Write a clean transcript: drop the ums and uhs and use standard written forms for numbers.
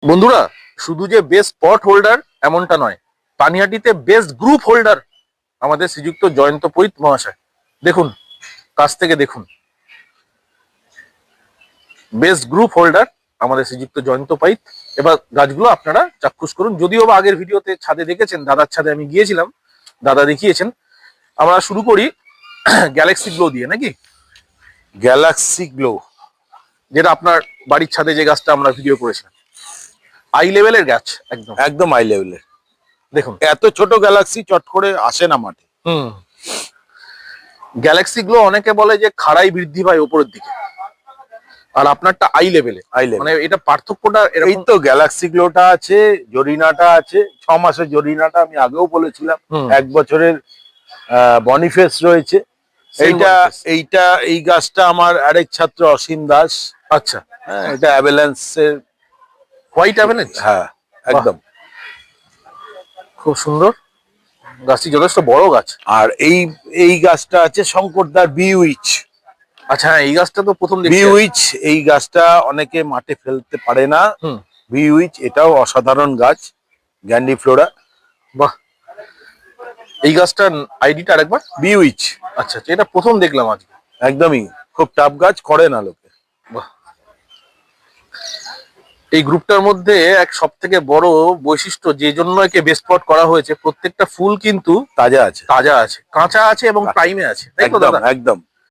বন্ধুরা, শুধু যে বেস্ট স্পট হোল্ডার এমনটা নয়, পানিহাটিতে বেস্ট গ্রুপ হোল্ডার আমাদের শ্রীযুক্ত জয়ন্ত পৈত মহাশয়। দেখুন, কাছ থেকে দেখুন, বেস্ট গ্রুপ হোল্ডার আমাদের শ্রীযুক্ত জয়ন্ত পৈত। এবার গাছগুলো আপনারা চাক্ষুষ করুন। যদিও বা আগের ভিডিওতে ছাদে দেখেছেন, দাদার ছাদে আমি গিয়েছিলাম, দাদা দেখিয়েছেন। আমরা শুরু করি গ্যালাক্সি গ্লো দিয়ে, নাকি? গ্যালাক্সি গ্লো, যেটা আপনার বাড়ির ছাদে যে গাছটা আমরা ভিডিও করেছিলাম, আই লেভেলের গাছ, একদম একদম হাই লেভেলের। দেখুন। এত ছোট গ্যালাক্সি চট করে আসে না মাঠে। গ্যালাক্সি গ্লো অনেকে বলে যে খাড়াই বৃদ্ধি পায় উপরের দিকে, আর আপনারটা আই লেভেলে। হাই লেভেল, মানে এটা পার্থক্যটা এই এরকম। তো গ্যালাক্সি গ্লোটা আছে, জরিনাটা আছে, 6 মাসের জরিনাটা আমি আগেও বলেছিলাম। হুম। 1 বছরের বনিফেস রয়েছে। Same Boniface। এই গাছটা আমার আরেক ছাত্র অসীম দাস। আচ্ছা, হ্যাঁ, এটা অ্যাভেলেন্সের। হোয়াইট অ্যাভেলেন্স। হ্যাঁ, একদম। খুব সুন্দর গাছটি, যথেষ্ট বড় গাছ। আর এই গাছটা আছে শঙ্করদার বিউইচ। আচ্ছা, হ্যাঁ, এই গাছটা তো প্রথম দেখছি। বিউইচ, এই গাছটা অনেকে মাঠে ফেলতে পারে না। হুম। বিউইচ এটাও অসাধারণ গাছ, গ্যান্ডিফ্লোরা। বাহ, এই গাছটার আইডিটা আরেকবার। বিউইচ আচ্ছা আচ্ছা, এটা প্রথম দেখলাম আজকে। একদমই খুব টাফ গাছ, করে না লোকে। বাহ, এই গ্রুপটার মধ্যে এক সব থেকে বড় বৈশিষ্ট্য, যে জন্য একে বেস্ট স্পট করা হয়েছে, প্রত্যেকটা ফুল কিন্তু তাজা আছে, তাজা আছে, কাঁচা আছে এবং টাইমে আছে, তাই তো একদম দাদা? একদম।